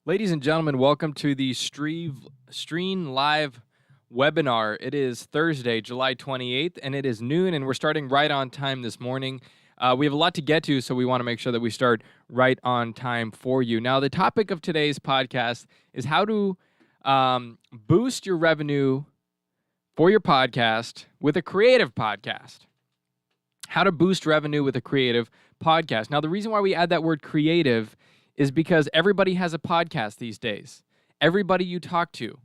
Ladies and gentlemen, welcome to the Stream Live webinar. It is Thursday, July 28th, and it is noon, and we're starting right on time this morning. We have a lot to get to, so we want to make sure that we start right on time for you. Now, the topic of today's podcast is how to boost your revenue for your podcast with a creative podcast. How to boost revenue with a creative podcast. Now, the reason why we add that word creative is because everybody has a podcast these days. Everybody you talk to.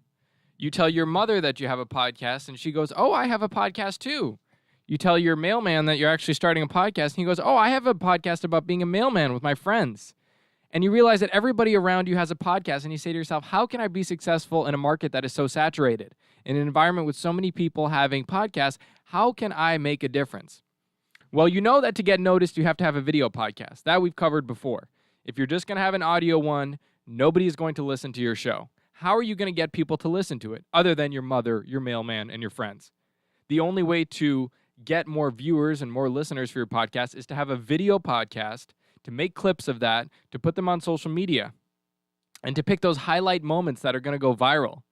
You tell your mother that you have a podcast, and she goes, "Oh, I have a podcast too." You tell your mailman that you're actually starting a podcast, and he goes, "Oh, I have a podcast about being a mailman with my friends." And you realize that everybody around you has a podcast, and you say to yourself, how can I be successful in a market that is so saturated? In an environment with so many people having podcasts, how can I make a difference? Well, you know that to get noticed, you have to have a video podcast. That we've covered before. If you're just going to have an audio one, nobody is going to listen to your show. How are you going to get people to listen to it other than your mother, your mailman, and your friends? The only way to get more viewers and more listeners for your podcast is to have a video podcast, to make clips of that, to put them on social media, and to pick those highlight moments that are going to go viral,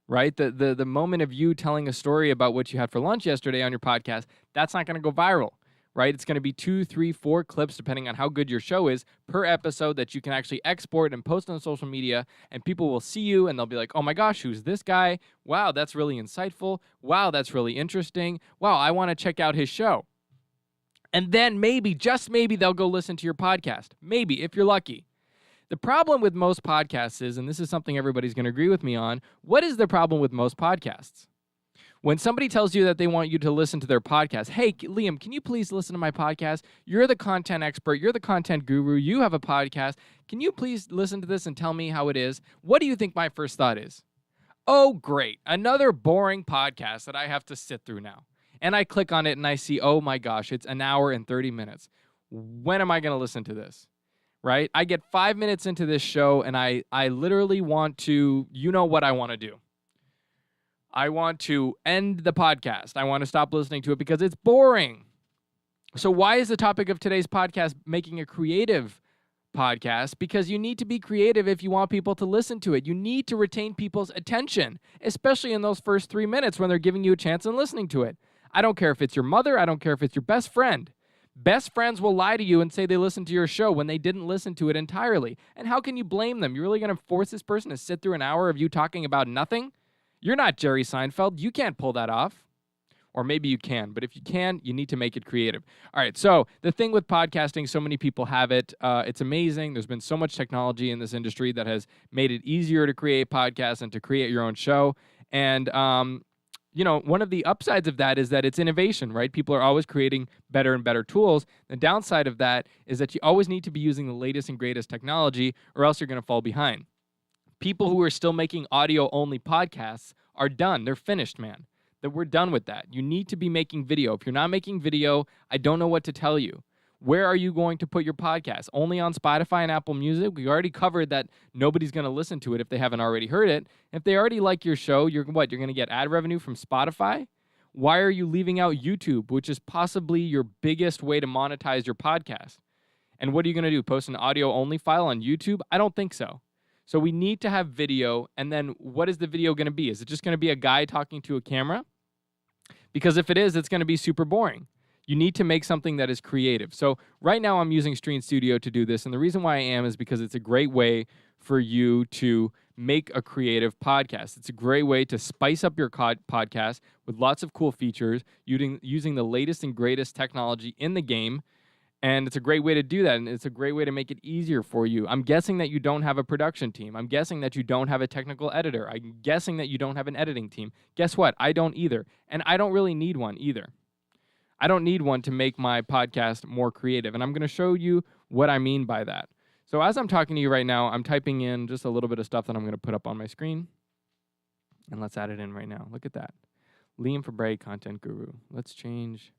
right? The moment of you telling a story about what you had for lunch yesterday on your podcast, that's not going to go viral, right? It's going to be 2, 3, 4 clips, depending on how good your show is, per episode that you can actually export and post on social media, and people will see you, and they'll be like, oh my gosh, who's this guy? Wow, that's really insightful. Wow, that's really interesting. Wow, I want to check out his show. And then maybe, just maybe, they'll go listen to your podcast. Maybe, if you're lucky. The problem with most podcasts is, and this is something everybody's going to agree with me on, what is the problem with most podcasts? When somebody tells you that they want you to listen to their podcast, hey, Liam, can you please listen to my podcast? You're the content expert. You're the content guru. You have a podcast. Can you please listen to this and tell me how it is? What do you think my first thought is? Oh, great. Another boring podcast that I have to sit through now. And I click on it and I see, oh my gosh, it's an hour and 30 minutes. When am I going to listen to this? Right? I get 5 minutes into this show and I literally want to, you know what I want to do. I want to end the podcast. I want to stop listening to it because it's boring. So why is the topic of today's podcast making a creative podcast? Because you need to be creative if you want people to listen to it. You need to retain people's attention, especially in those first 3 minutes when they're giving you a chance and listening to it. I don't care if it's your mother. I don't care if it's your best friend. Best friends will lie to you and say they listened to your show when they didn't listen to it entirely. And how can you blame them? You're really going to force this person to sit through an hour of you talking about nothing? You're not Jerry Seinfeld. You can't pull that off. Or maybe you can, but if you can, you need to make it creative. All right, so the thing with podcasting, so many people have it. It's amazing. There's been so much technology in this industry that has made it easier to create podcasts and to create your own show. And you know, one of the upsides of that is that it's innovation, right? People are always creating better and better tools. The downside of that is that you always need to be using the latest and greatest technology or else you're going to fall behind. People who are still making audio-only podcasts are done. They're finished, man. That we're done with that. You need to be making video. If you're not making video, I don't know what to tell you. Where are you going to put your podcast? Only on Spotify and Apple Music? We already covered that nobody's going to listen to it if they haven't already heard it. If they already like your show, you're going to get ad revenue from Spotify? Why are you leaving out YouTube, which is possibly your biggest way to monetize your podcast? And what are you going to do? Post an audio-only file on YouTube? I don't think so. So we need to have video, and then what is the video going to be? Is it just going to be a guy talking to a camera? Because if it is, it's going to be super boring. You need to make something that is creative. So right now I'm using Stream Studio to do this, and the reason why I am is because it's a great way for you to make a creative podcast. It's a great way to spice up your podcast with lots of cool features, using the latest and greatest technology in the game, and it's a great way to do that, and it's a great way to make it easier for you. I'm guessing that you don't have a production team. I'm guessing that you don't have a technical editor. I'm guessing that you don't have an editing team. Guess what? I don't either, and I don't really need one either. I don't need one to make my podcast more creative, and I'm going to show you what I mean by that. So as I'm talking to you right now, I'm typing in just a little bit of stuff that I'm going to put up on my screen, and let's add it in right now. Look at that. Liam Fabray, Content Guru. Let's change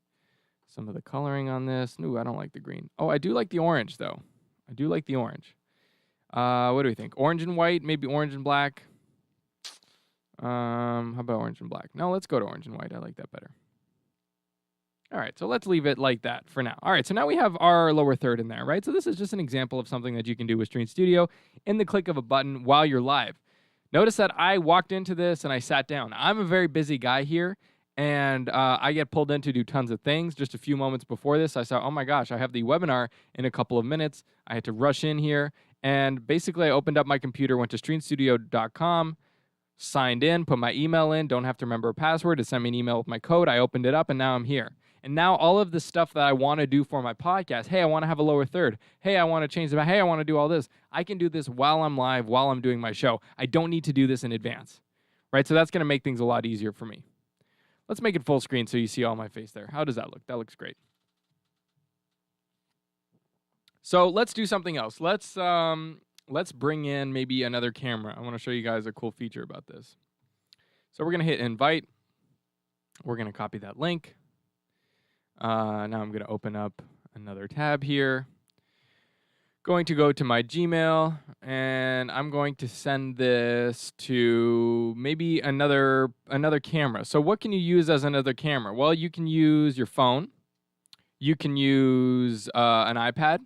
some of the coloring on this. Ooh, I don't like the green. Oh, I do like the orange, though. I do like the orange. What do we think? Orange and white, maybe orange and black. How about orange and black? No, let's go to orange and white. I like that better. All right, so let's leave it like that for now. All right, so now we have our lower third in there, right? So this is just an example of something that you can do with Stream Studio in the click of a button while you're live. Notice that I walked into this and I sat down. I'm a very busy guy here, and I get pulled in to do tons of things. Just a few moments before this, I saw, oh my gosh, I have the webinar in a couple of minutes. I had to rush in here, and basically I opened up my computer, went to streamstudio.com, signed in, put my email in, don't have to remember a password to send me an email with my code. I opened it up and now I'm here. And now all of the stuff that I want to do for my podcast, hey, I want to have a lower third. Hey, I want to change the, hey, I want to do all this. I can do this while I'm live, while I'm doing my show. I don't need to do this in advance, right? So that's going to make things a lot easier for me. Let's make it full screen so you see all my face there. How does that look? That looks great. So let's do something else. Let's bring in maybe another camera. I want to show you guys a cool feature about this. So we're going to hit invite. We're going to copy that link. Now I'm going to open up another tab here. Going to go to my Gmail, and I'm going to send this to maybe another camera. So what can you use as another camera? Well, you can use your phone. You can use an iPad.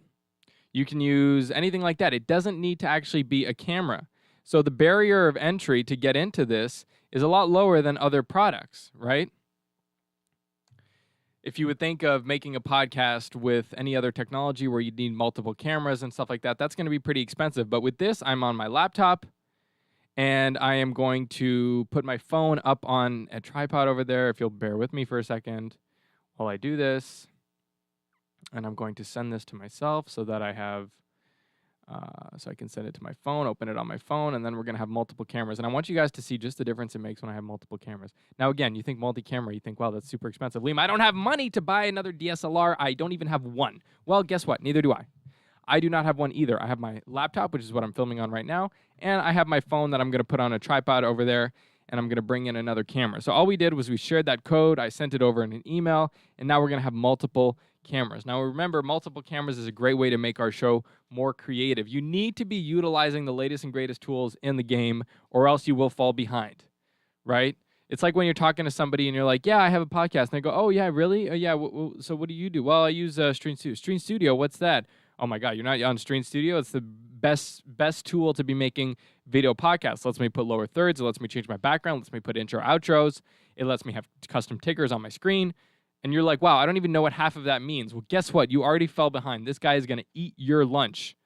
You can use anything like that. It doesn't need to actually be a camera. So the barrier of entry to get into this is a lot lower than other products, right? If you would think of making a podcast with any other technology where you'd need multiple cameras and stuff like that, that's going to be pretty expensive. But with this, I'm on my laptop, and I am going to put my phone up on a tripod over there, if you'll bear with me for a second while I do this. And I'm going to send this to myself so that I have, so I can send it to my phone, open it on my phone, and then we're going to have multiple cameras. And I want you guys to see just the difference it makes when I have multiple cameras. Now, again, you think multi-camera, you think, wow, that's super expensive. Liam, I don't have money to buy another DSLR. I don't even have one. Well, guess what? Neither do I. I do not have one either. I have my laptop, which is what I'm filming on right now, and I have my phone that I'm going to put on a tripod over there, and I'm going to bring in another camera. So all we did was we shared that code. I sent it over in an email, and now we're going to have multiple cameras. Now remember, multiple cameras is a great way to make our show more creative. You need to be utilizing the latest and greatest tools in the game, or else you will fall behind, right? It's like when you're talking to somebody and you're like, yeah, I have a podcast. And they go, oh, yeah, really? Yeah, so what do you do? Well, I use Stream Studio. Stream Studio, what's that? Oh, my God, you're not on Stream Studio? It's the best tool to be making video podcasts. It lets me put lower thirds. It lets me change my background. It lets me put intro, outros. It lets me have custom tickers on my screen. And you're like, wow, I don't even know what half of that means. Well, guess what? You already fell behind. This guy is going to eat your lunch,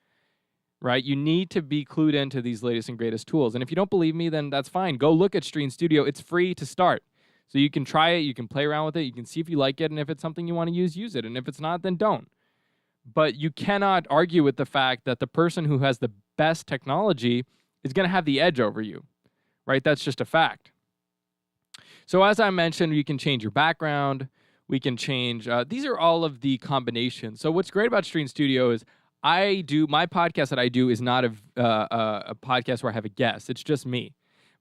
right? You need to be clued into these latest and greatest tools. And if you don't believe me, then that's fine. Go look at Stream Studio. It's free to start. So you can try it. You can play around with it. You can see if you like it. And if it's something you want to use it. And if it's not, then don't. But you cannot argue with the fact that the person who has the best technology is going to have the edge over you, right? That's just a fact. So as I mentioned, you can change your background. We can change, these are all of the combinations. So what's great about Stream Studio is my podcast that I do is not a podcast where I have a guest. It's just me.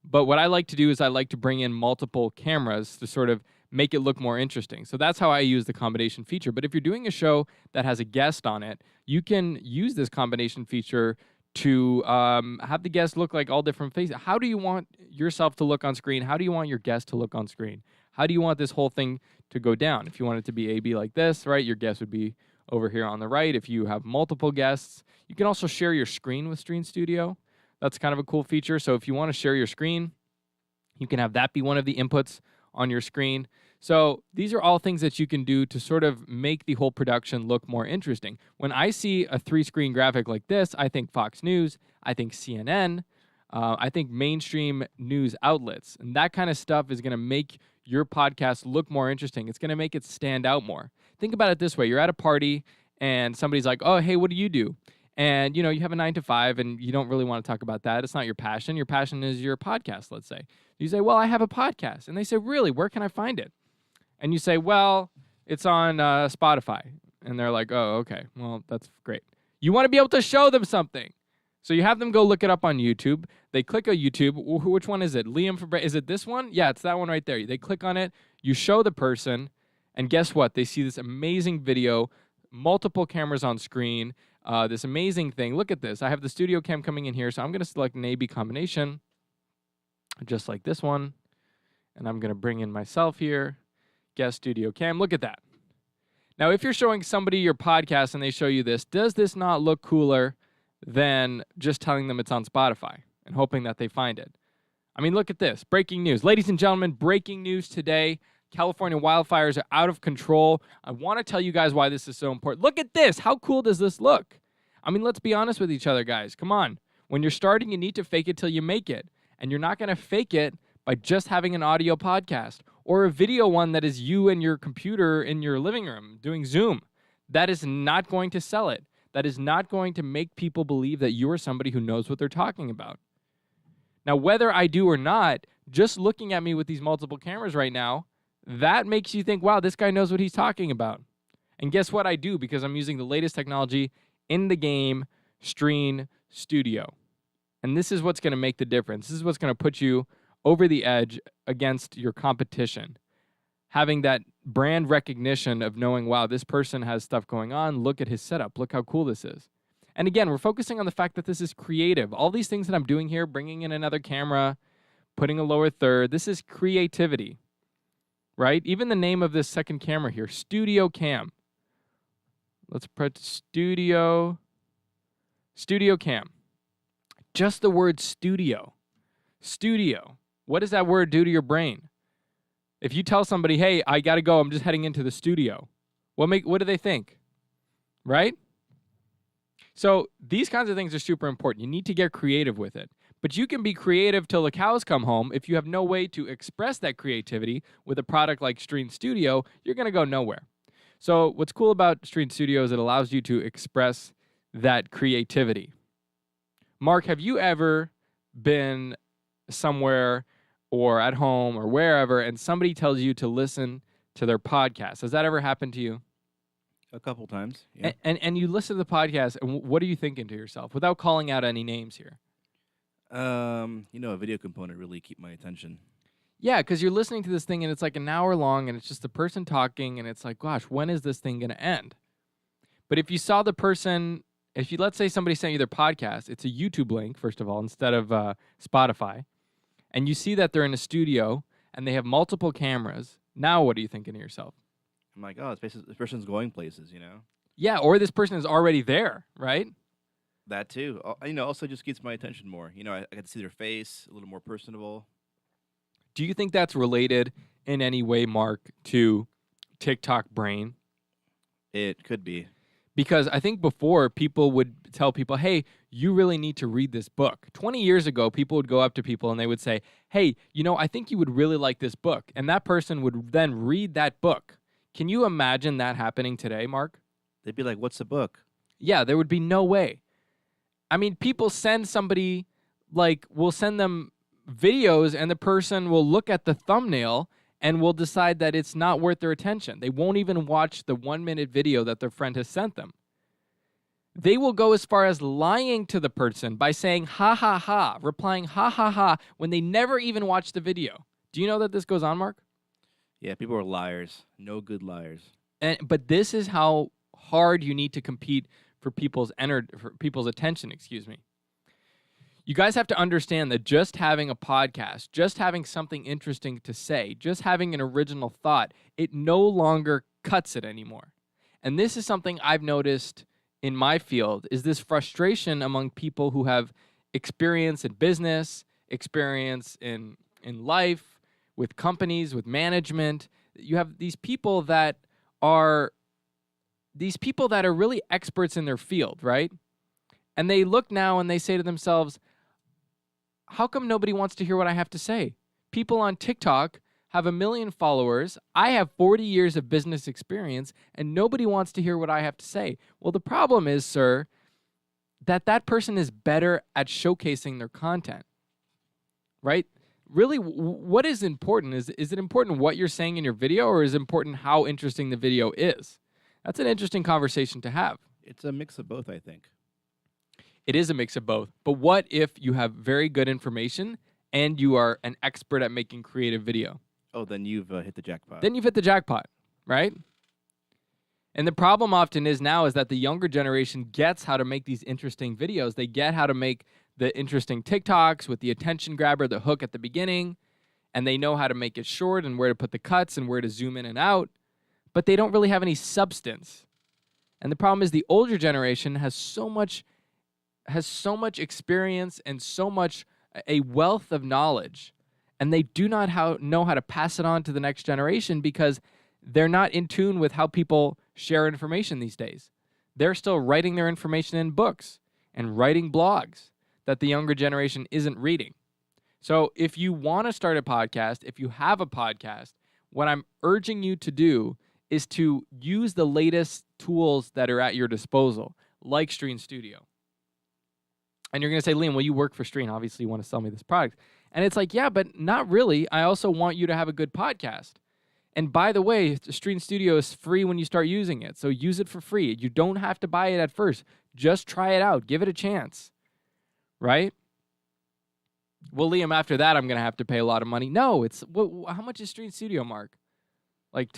But what I like to do is I like to bring in multiple cameras to sort of make it look more interesting. So that's how I use the combination feature. But if you're doing a show that has a guest on it, you can use this combination feature to have the guest look like all different faces. How do you want yourself to look on screen? How do you want your guest to look on screen? How do you want this whole thing to go down? If you want it to be A-B like this, right, your guest would be over here on the right. If you have multiple guests, you can also share your screen with Stream Studio. That's kind of a cool feature. So if you want to share your screen, you can have that be one of the inputs on your screen. So these are all things that you can do to sort of make the whole production look more interesting. When I see a 3-screen graphic like this, I think Fox News, I think CNN, I think mainstream news outlets. And that kind of stuff is going to make your podcast look more interesting. It's going to make it stand out more. Think about it this way. You're at a party and somebody's like, oh, hey, what do you do? And, you have a 9 to 5 and you don't really want to talk about that. It's not your passion. Your passion is your podcast, let's say. You say, well, I have a podcast. And they say, really? Where can I find it? And you say, well, it's on Spotify. And they're like, oh, okay. Well, that's great. You want to be able to show them something. So you have them go look it up on YouTube. They click on YouTube. Which one is it? Liam Fabre? Is it this one? Yeah, it's that one right there. They click on it. You show the person. And guess what? They see this amazing video, multiple cameras on screen, this amazing thing. Look at this. I have the studio cam coming in here. So I'm going to select an A-B combination, just like this one. And I'm going to bring in myself here. Guest studio cam. Look at that. Now, if you're showing somebody your podcast and they show you this, does this not look cooler than just telling them it's on Spotify and hoping that they find it? I mean, look at this. Breaking news. Ladies and gentlemen, breaking news today. California wildfires are out of control. I want to tell you guys why this is so important. Look at this. How cool does this look? I mean, let's be honest with each other, guys. Come on. When you're starting, you need to fake it till you make it. And you're not going to fake it by just having an audio podcast or a video one that is you and your computer in your living room doing Zoom. That is not going to sell it. That is not going to make people believe that you are somebody who knows what they're talking about. Now, whether I do or not, just looking at me with these multiple cameras right now, that makes you think, wow, this guy knows what he's talking about. And guess what I do? Because I'm using the latest technology in the game, Stream Studio. And this is what's going to make the difference. This is what's going to put you over the edge against your competition. Having that brand recognition of knowing, wow, this person has stuff going on. Look at his setup. Look how cool this is. And again, we're focusing on the fact that this is creative. All these things that I'm doing here, bringing in another camera, putting a lower third, this is creativity, right? Even the name of this second camera here, Studio Cam. Let's put Studio Cam. Just the word studio. Studio. What does that word do to your brain? If you tell somebody, hey, I got to go, I'm just heading into the studio, what do they think? Right? So these kinds of things are super important. You need to get creative with it. But you can be creative till the cows come home. If you have no way to express that creativity with a product like Stream Studio, you're going to go nowhere. So what's cool about Stream Studio is it allows you to express that creativity. Mark, have you ever been somewhere or at home or wherever and somebody tells you to listen to their podcast? Has that ever happened to you? A couple times, yeah. And you listen to the podcast, and what are you thinking to yourself without calling out any names here? A video component really keep my attention. Yeah, because you're listening to this thing, and it's like an hour long, and it's just the person talking, and it's like, gosh, when is this thing going to end? But if you saw the person, let's say somebody sent you their podcast, it's a YouTube link, first of all, instead of Spotify, and you see that they're in a studio, and they have multiple cameras, now what are you thinking to yourself? I'm like, oh, this person's going places, Yeah, or this person is already there, right? That too. Also just gets my attention more. I get to see their face, a little more personable. Do you think that's related in any way, Mark, to TikTok brain? It could be. Because I think before, people would tell people, hey, you really need to read this book. 20 years ago, people would go up to people and they would say, hey, I think you would really like this book. And that person would then read that book. Can you imagine that happening today, Mark? They'd be like, what's the book? Yeah, there would be no way. I mean, people send somebody, we'll send them videos and the person will look at the thumbnail and will decide that it's not worth their attention. They won't even watch the 1-minute video that their friend has sent them. They will go as far as lying to the person by saying, ha, ha, ha, replying, ha, ha, ha, when they never even watch the video. Do you know that this goes on, Mark? Yeah, people are liars. No good liars. But this is how hard you need to compete for people's attention, You guys have to understand that just having a podcast, just having something interesting to say, just having an original thought, it no longer cuts it anymore. And this is something I've noticed in my field, is this frustration among people who have experience in business, experience in life, with companies, with management. You have these people that are really experts in their field, right? And they look now and they say to themselves, how come nobody wants to hear what I have to say? People on TikTok have 1 million followers. I have 40 years of business experience, and nobody wants to hear what I have to say. Well, the problem is, sir, that person is better at showcasing their content, right? Really, what is important? Is it important what you're saying in your video, or is it important how interesting the video is? That's an interesting conversation to have. It's a mix of both, I think. It is a mix of both. But what if you have very good information and you are an expert at making creative video? Oh, then you've hit the jackpot. Then you've hit the jackpot, right? And the problem often is that the younger generation gets how to make these interesting videos. They get how to make the interesting TikToks with the attention grabber, the hook at the beginning, and they know how to make it short and where to put the cuts and where to zoom in and out, but they don't really have any substance. And the problem is the older generation has so much experience and so much a wealth of knowledge, and they do not know how to pass it on to the next generation because they're not in tune with how people share information these days. They're still writing their information in books and writing blogs that the younger generation isn't reading. So if you want to start a podcast, if you have a podcast, what I'm urging you to do is to use the latest tools that are at your disposal, like Stream Studio. And you're going to say, Liam, well, you work for Stream. Obviously, you want to sell me this product. And it's like, yeah, but not really. I also want you to have a good podcast. And by the way, Stream Studio is free when you start using it. So use it for free. You don't have to buy it at first. Just try it out. Give it a chance. Right? Well, Liam, after that, I'm going to have to pay a lot of money. No, it's how much is Stream Studio, Mark? Like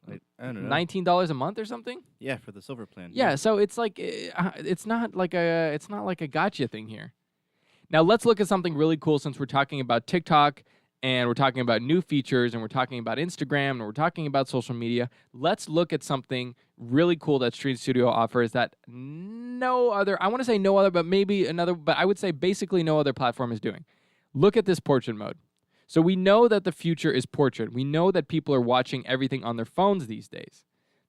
I don't know. $19 a month or something? Yeah, for the silver plan. Yeah, so it's like it's not like a gotcha thing here. Now let's look at something really cool since we're talking about TikTok and we're talking about new features and we're talking about Instagram and we're talking about social media. Let's look at something really cool that Stream Studio offers that no other, I want to say no other, but maybe another, but I would say basically no other platform is doing. Look at this portrait mode. So we know that the future is portrait. We know that people are watching everything on their phones these days.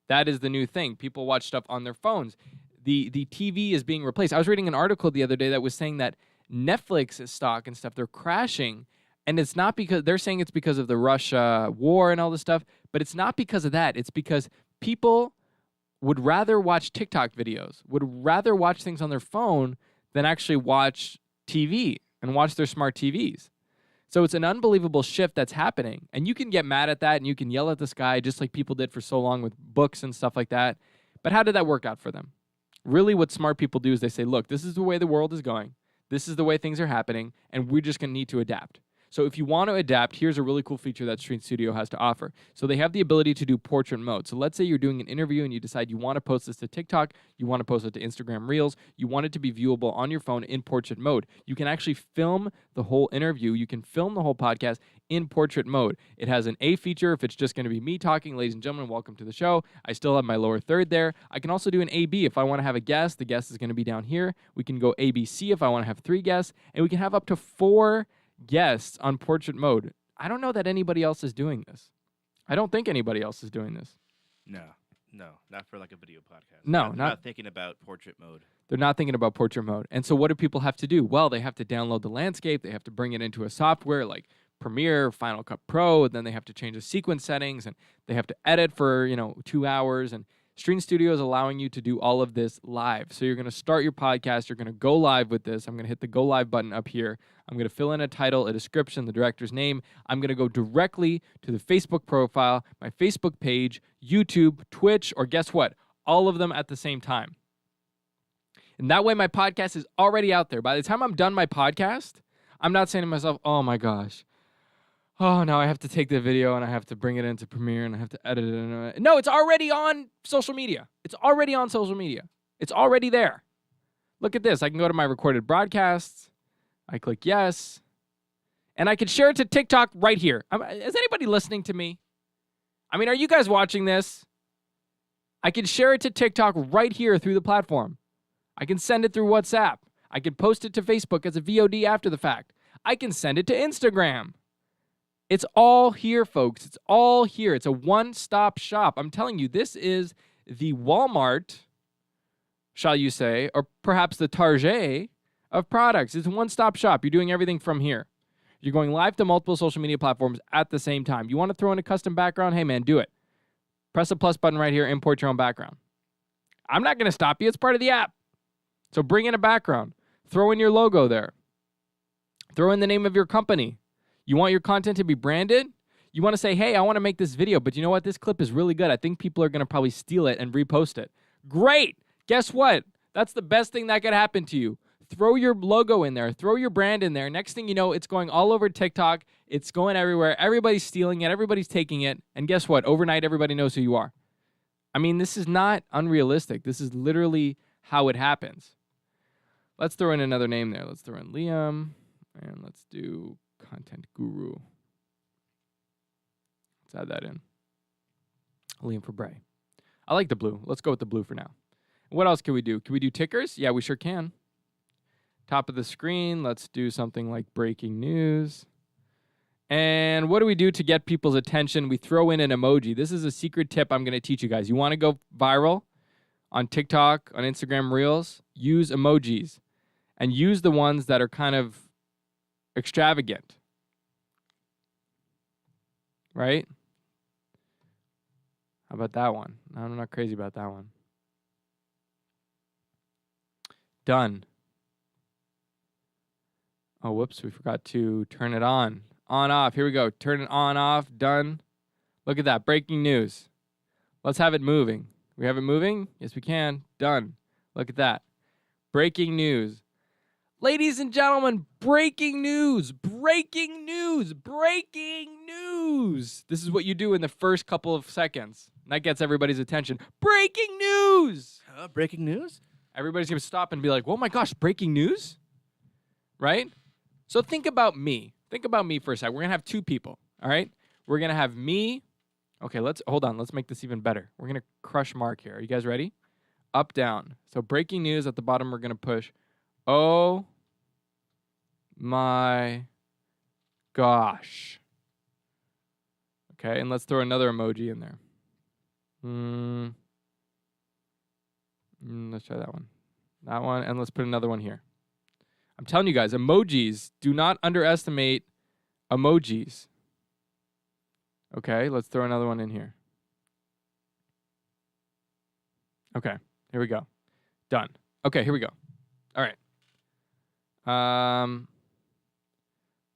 That is the new thing. People watch stuff on their phones. The TV is being replaced. I was reading an article the other day that was saying that Netflix stock and stuff, they're crashing. And it's not because, they're saying it's because of the Russia war and all this stuff, but it's not because of that. It's because people would rather watch TikTok videos, would rather watch things on their phone than actually watch TV and watch their smart TVs. So it's an unbelievable shift that's happening. And you can get mad at that and you can yell at the sky just like people did for so long with books and stuff like that. But how did that work out for them? Really, what smart people do is they say, look, this is the way the world is going. This is the way things are happening, and we're just going to need to adapt. So if you want to adapt, here's a really cool feature that Stream Studio has to offer. So they have the ability to do portrait mode. So let's say you're doing an interview and you decide you want to post this to TikTok, you want to post it to Instagram Reels, you want it to be viewable on your phone in portrait mode. You can actually film the whole interview. You can film the whole podcast in portrait mode. It has an A feature if it's just going to be me talking. Ladies and gentlemen, welcome to the show. I still have my lower third there. I can also do an AB if I want to have a guest. The guest is going to be down here. We can go ABC if I want to have 3 guests, and we can have up to 4 guests on portrait mode. I don't know that anybody else is doing this. I don't think anybody else is doing this. No, not for like a video podcast. No, not thinking about portrait mode. They're not thinking about portrait mode. And so what do people have to do? Well, they have to download the landscape. They have to bring it into a software like Premiere, Final Cut Pro, and then they have to change the sequence settings, and they have to edit for, 2 hours. And Stream Studio is allowing you to do all of this live. So you're going to start your podcast. You're going to go live with this. I'm going to hit the go live button up here. I'm going to fill in a title, a description, the director's name. I'm going to go directly to the Facebook profile, my Facebook page, YouTube, Twitch, or guess what? All of them at the same time. And that way my podcast is already out there. By the time I'm done my podcast, I'm not saying to myself, oh my gosh, oh, now I have to take the video and I have to bring it into Premiere and I have to edit it. No, it's already on social media. It's already on social media. It's already there. Look at this. I can go to my recorded broadcasts. I click yes. And I can share it to TikTok right here. Is anybody listening to me? I mean, are you guys watching this? I can share it to TikTok right here through the platform. I can send it through WhatsApp. I can post it to Facebook as a VOD after the fact. I can send it to Instagram. It's all here, folks. It's all here. It's a one-stop shop. I'm telling you, this is the Walmart, shall you say, or perhaps the Target of products. It's a one-stop shop. You're doing everything from here. You're going live to multiple social media platforms at the same time. You want to throw in a custom background? Hey, man, do it. Press the plus button right here, import your own background. I'm not going to stop you. It's part of the app. So bring in a background. Throw in your logo there. Throw in the name of your company. You want your content to be branded? You want to say, hey, I want to make this video, but you know what? This clip is really good. I think people are going to probably steal it and repost it. Great. Guess what? That's the best thing that could happen to you. Throw your logo in there. Throw your brand in there. Next thing you know, it's going all over TikTok. It's going everywhere. Everybody's stealing it. Everybody's taking it. And guess what? Overnight, everybody knows who you are. I mean, this is not unrealistic. This is literally how it happens. Let's throw in another name there. Let's throw in Liam. And let's do Content Guru. Let's add that in. Liam Fabre. I like the blue. Let's go with the blue for now. What else can we do? Can we do tickers? Yeah, we sure can. Top of the screen, let's do something like breaking news. And what do we do to get people's attention? We throw in an emoji. This is a secret tip I'm going to teach you guys. You want to go viral on TikTok, on Instagram Reels? Use emojis. And use the ones that are kind of extravagant. Right? How about that one? I'm not crazy about that one. Done. Oh, whoops. We forgot to turn it on. On, off. Here we go. Turn it on, off. Done. Look at that. Breaking news. Let's have it moving. We have it moving? Yes, we can. Done. Look at that. Breaking news. Ladies and gentlemen, breaking news. Breaking news. Breaking news. This is what you do in the first couple of seconds. And that gets everybody's attention. Breaking news. Breaking news? Everybody's going to stop and be like, oh my gosh, breaking news? Right? So think about me. Think about me for a second. We're going to have two people. All right? We're going to have me. Okay, hold on. Let's make this even better. We're going to crush Mark here. Are you guys ready? Up, down. So breaking news at the bottom, we're going to push. Oh my gosh. Okay, and let's throw another emoji in there. Let's try that one. That one, and let's put another one here. I'm telling you guys, emojis, do not underestimate emojis. Okay, let's throw another one in here. Okay, here we go. Done. Okay, here we go. All right.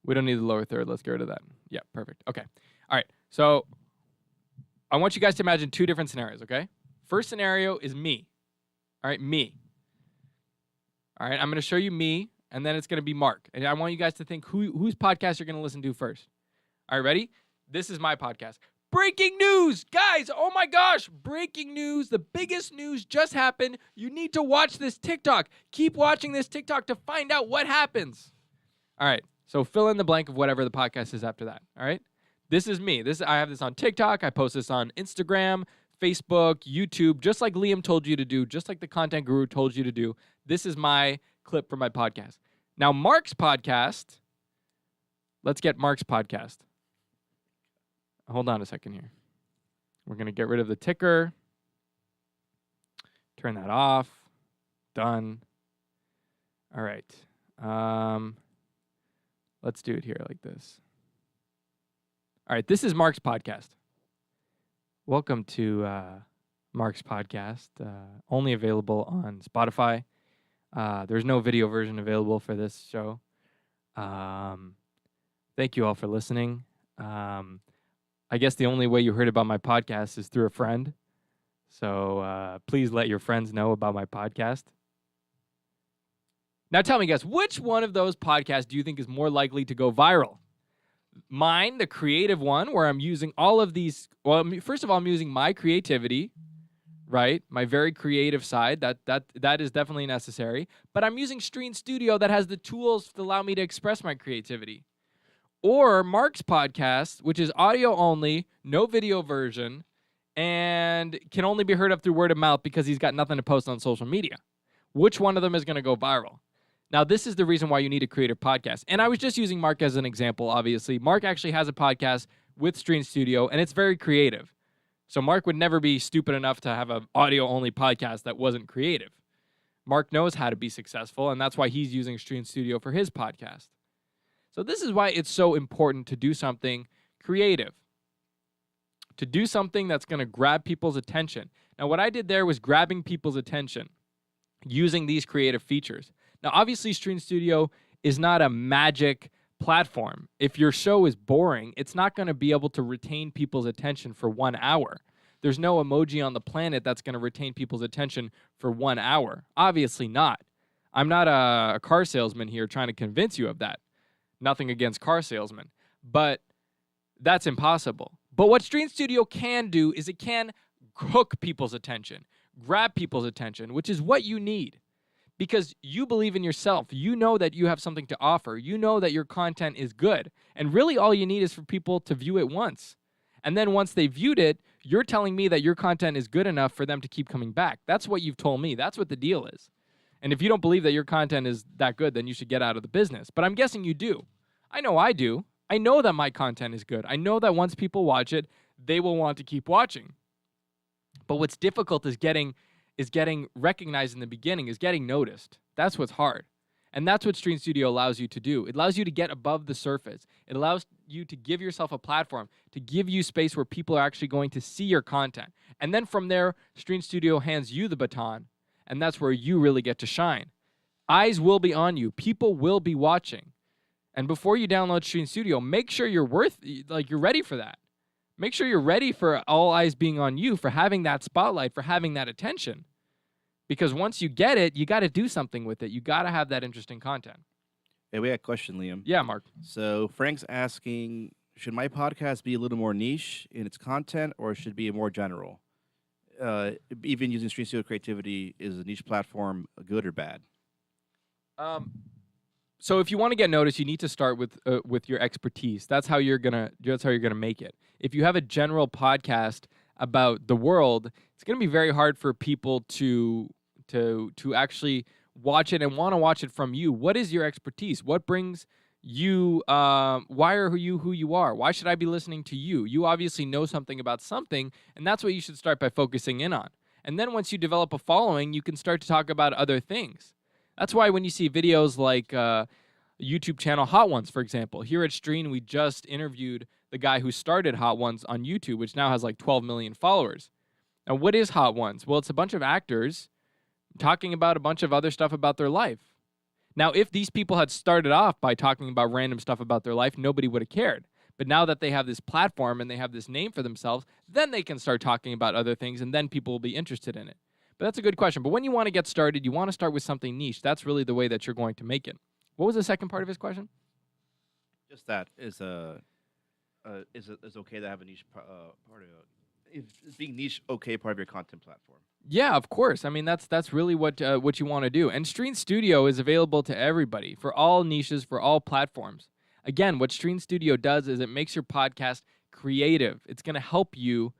We don't need the lower third. Let's get rid of that. Yeah, perfect. Okay. All right. So I want you guys to imagine two different scenarios, okay? First scenario is me. All right, me. All right, I'm going to show you me, and then it's going to be Mark. And I want you guys to think whose podcast you're going to listen to first. All right, ready? This is my podcast. Breaking news! Guys, oh my gosh, breaking news. The biggest news just happened. You need to watch this TikTok. Keep watching this TikTok to find out what happens. All right, so fill in the blank of whatever the podcast is after that, all right? This is me. I have this on TikTok. I post this on Instagram, Facebook, YouTube, just like Liam told you to do, just like the content guru told you to do. This is my clip for my podcast. Now, Mark's podcast, let's get Mark's podcast. Hold on a second here. We're going to get rid of the ticker. Turn that off. Done. All right. Let's do it here like this. All right, this is Mark's podcast. Welcome to Mark's podcast, only available on Spotify. There's no video version available for this show. Thank you all for listening. I guess the only way you heard about my podcast is through a friend. So please let your friends know about my podcast. Now tell me, guys, which one of those podcasts do you think is more likely to go viral? Mine, the creative one, where I'm using all of these. Well, first of all, I'm using my creativity, right? My very creative side. That is definitely necessary. But I'm using Stream Studio that has the tools to allow me to express my creativity. Or Mark's podcast, which is audio only, no video version, and can only be heard up through word of mouth because he's got nothing to post on social media. Which one of them is going to go viral? Now, this is the reason why you need a creative podcast. And I was just using Mark as an example, obviously. Mark actually has a podcast with Stream Studio, and it's very creative. So Mark would never be stupid enough to have an audio-only podcast that wasn't creative. Mark knows how to be successful, and that's why he's using Stream Studio for his podcast. So this is why it's so important to do something creative, to do something that's going to grab people's attention. Now, what I did there was grabbing people's attention using these creative features. Now, obviously, Stream Studio is not a magic platform. If your show is boring, it's not going to be able to retain people's attention for 1 hour. There's no emoji on the planet that's going to retain people's attention for 1 hour. Obviously not. I'm not a car salesman here trying to convince you of that. Nothing against car salesmen, but that's impossible. But what Stream Studio can do is it can hook people's attention, grab people's attention, which is what you need. Because you believe in yourself. You know that you have something to offer. You know that your content is good. And really all you need is for people to view it once. And then once they viewed it, you're telling me that your content is good enough for them to keep coming back. That's what you've told me. That's what the deal is. And if you don't believe that your content is that good, then you should get out of the business. But I'm guessing you do. I know I do. I know that my content is good. I know that once people watch it, they will want to keep watching. But what's difficult is getting recognized in the beginning, is getting noticed. That's what's hard. And that's what Stream Studio allows you to do. It allows you to get above the surface. It allows you to give yourself a platform, to give you space where people are actually going to see your content. And then from there, Stream Studio hands you the baton, and that's where you really get to shine. Eyes will be on you. People will be watching. And before you download Stream Studio, make sure you're ready for that. Make sure you're ready for all eyes being on you, for having that spotlight, for having that attention. Because once you get it, you got to do something with it. You got to have that interesting content. Hey, we got a question, Liam. Yeah, Mark. So Frank's asking, should my podcast be a little more niche in its content, or should it be more general? Even using Stream Studio Creativity, is a niche platform good or bad? So if you want to get noticed, you need to start with your expertise. That's how you're gonna make it. If you have a general podcast about the world, it's gonna be very hard for people to actually watch it and want to watch it from you. What is your expertise? What brings you? Why are you who you are? Why should I be listening to you? You obviously know something about something, and that's what you should start by focusing in on. And then once you develop a following, you can start to talk about other things. That's why when you see videos like YouTube channel Hot Ones, for example, here at Stream, we just interviewed the guy who started Hot Ones on YouTube, which now has like 12 million followers. Now, what is Hot Ones? Well, it's a bunch of actors talking about a bunch of other stuff about their life. Now, if these people had started off by talking about random stuff about their life, nobody would have cared. But now that they have this platform and they have this name for themselves, then they can start talking about other things, and then people will be interested in it. But that's a good question. But when you want to get started, you want to start with something niche. That's really the way that you're going to make it. What was the second part of his question? Just that is okay to have a niche part of it. Is being niche okay part of your content platform? Yeah, of course. I mean, that's really what you want to do. And Stream Studio is available to everybody, for all niches, for all platforms. Again, what Stream Studio does is it makes your podcast creative. It's going to help you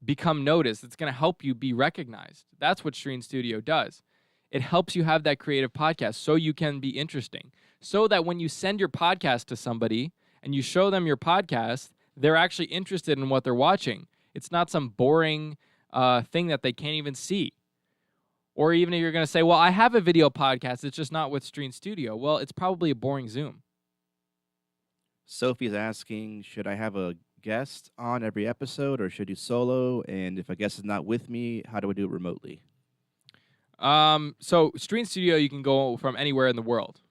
become noticed. It's going to help you be recognized. That's what Stream Studio does. It helps you have that creative podcast so you can be interesting. So that when you send your podcast to somebody and you show them your podcast, they're actually interested in what they're watching. It's not some boring thing that they can't even see. Or even if you're going to say, well, I have a video podcast, it's just not with Stream Studio. Well, it's probably a boring Zoom. Sophie's asking, should I have a guest on every episode, or should I do solo? And if a guest is not with me, how do I do it remotely? So Stream Studio, you can go from anywhere in the world,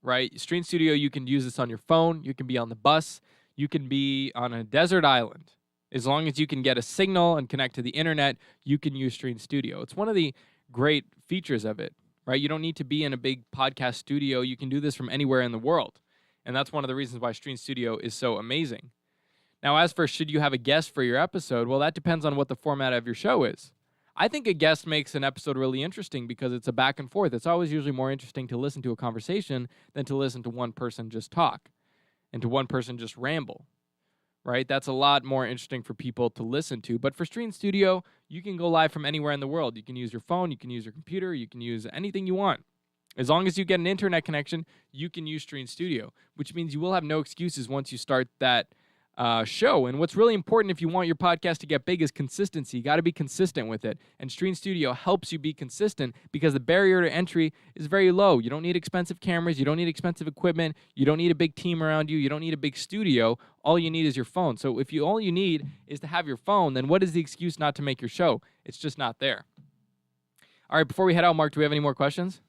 right? Stream Studio, you can use this on your phone. You can be on the bus. You can be on a desert island. As long as you can get a signal and connect to the internet, you can use Stream Studio. It's one of the great features of it, right? You don't need to be in a big podcast studio. You can do this from anywhere in the world. And that's one of the reasons why Stream Studio is so amazing. Now, as for should you have a guest for your episode, well, that depends on what the format of your show is. I think a guest makes an episode really interesting because it's a back and forth. It's always usually more interesting to listen to a conversation than to listen to one person just talk and to one person just ramble, right? That's a lot more interesting for people to listen to. But for Stream Studio, you can go live from anywhere in the world. You can use your phone, you can use your computer, you can use anything you want. As long as you get an internet connection, you can use Stream Studio, which means you will have no excuses once you start that show. And what's really important if you want your podcast to get big is consistency. You got to be consistent with it. And Stream Studio helps you be consistent because the barrier to entry is very low. You don't need expensive cameras. You don't need expensive equipment. You don't need a big team around you. You don't need a big studio. All you need is your phone. So if all you need is to have your phone, then what is the excuse not to make your show? It's just not there. All right, before we head out, Mark, do we have any more questions?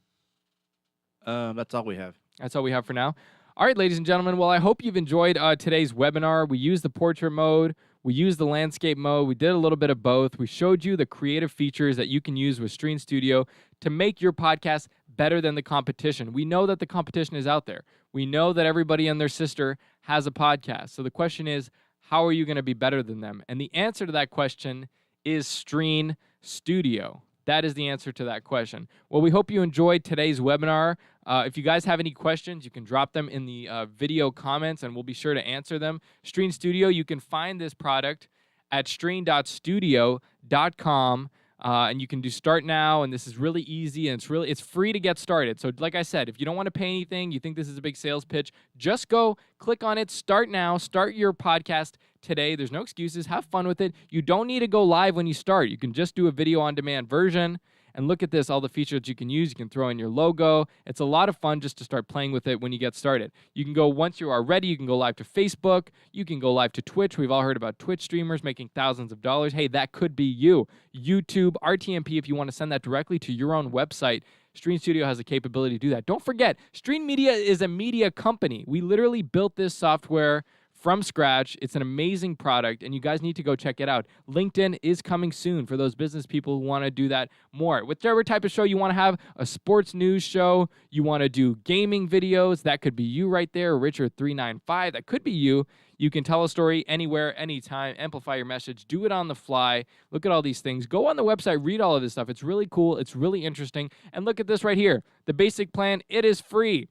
That's all we have. That's all we have for now. All right, ladies and gentlemen, well, I hope you've enjoyed today's webinar. We used the portrait mode. We used the landscape mode. We did a little bit of both. We showed you the creative features that you can use with Stream Studio to make your podcast better than the competition. We know that the competition is out there. We know that everybody and their sister has a podcast. So the question is, how are you going to be better than them? And the answer to that question is Stream Studio. That is the answer to that question. Well, we hope you enjoyed today's webinar. If you guys have any questions, you can drop them in the video comments, and we'll be sure to answer them. Stream Studio, you can find this product at stream.studio.com, and you can do Start Now, and this is really easy, and it's free to get started. So like I said, if you don't want to pay anything, you think this is a big sales pitch, just go click on it, Start Now, start your podcast today. There's no excuses. Have fun with it. You don't need to go live when you start. You can just do a video on demand version. And look at this, all the features you can use. You can throw in your logo. It's a lot of fun just to start playing with it when you get started. You can go, once you are ready, you can go live to Facebook. You can go live to Twitch. We've all heard about Twitch streamers making thousands of dollars. Hey, that could be you. YouTube, RTMP, if you want to send that directly to your own website, Stream Studio has the capability to do that. Don't forget, Stream Media is a media company. We literally built this software from scratch. It's an amazing product, and you guys need to go check it out. LinkedIn is coming soon for those business people who want to do that more. Whichever type of show you want to have, a sports news show, you want to do gaming videos, that could be you right there, Richard395, that could be you. You can tell a story anywhere, anytime, amplify your message, do it on the fly. Look at all these things. Go on the website, read all of this stuff. It's really cool. It's really interesting. And look at this right here. The basic plan, it is free.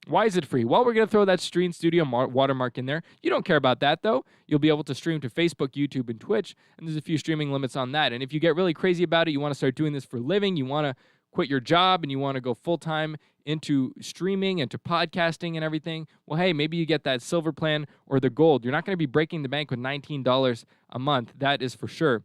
Why is it free? Well, we're going to throw that Stream Studio watermark in there. You don't care about that, though. You'll be able to stream to Facebook, YouTube, and Twitch, and there's a few streaming limits on that. And if you get really crazy about it, you want to start doing this for a living, you want to quit your job, and you want to go full-time into streaming, into podcasting and everything, well, hey, maybe you get that silver plan or the gold. You're not going to be breaking the bank with $19 a month. That is for sure.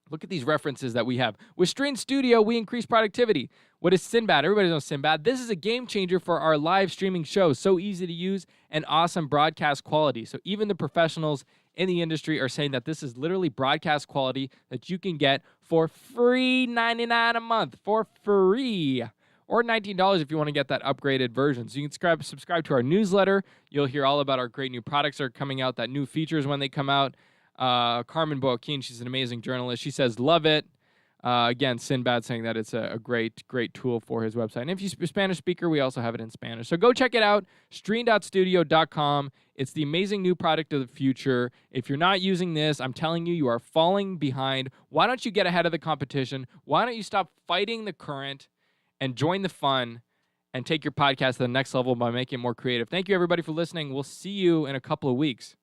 Look at these references that we have. With Stream Studio, we increase productivity. What is Sinbad? Everybody knows Sinbad. This is a game changer for our live streaming shows. So easy to use and awesome broadcast quality. So even the professionals in the industry are saying that this is literally broadcast quality that you can get for free, $99 a month, for free. Or $19 if you want to get that upgraded version. So you can subscribe to our newsletter. You'll hear all about our great new products that are coming out, that new features when they come out. Carmen Boaquin, she's an amazing journalist. She says, love it. Again, Sinbad saying that it's a great tool for his website. And if you're a Spanish speaker, we also have it in Spanish. So go check it out, stream.studio.com. It's the amazing new product of the future. If you're not using this, I'm telling you, you are falling behind. Why don't you get ahead of the competition? Why don't you stop fighting the current and join the fun and take your podcast to the next level by making it more creative? Thank you, everybody, for listening. We'll see you in a couple of weeks.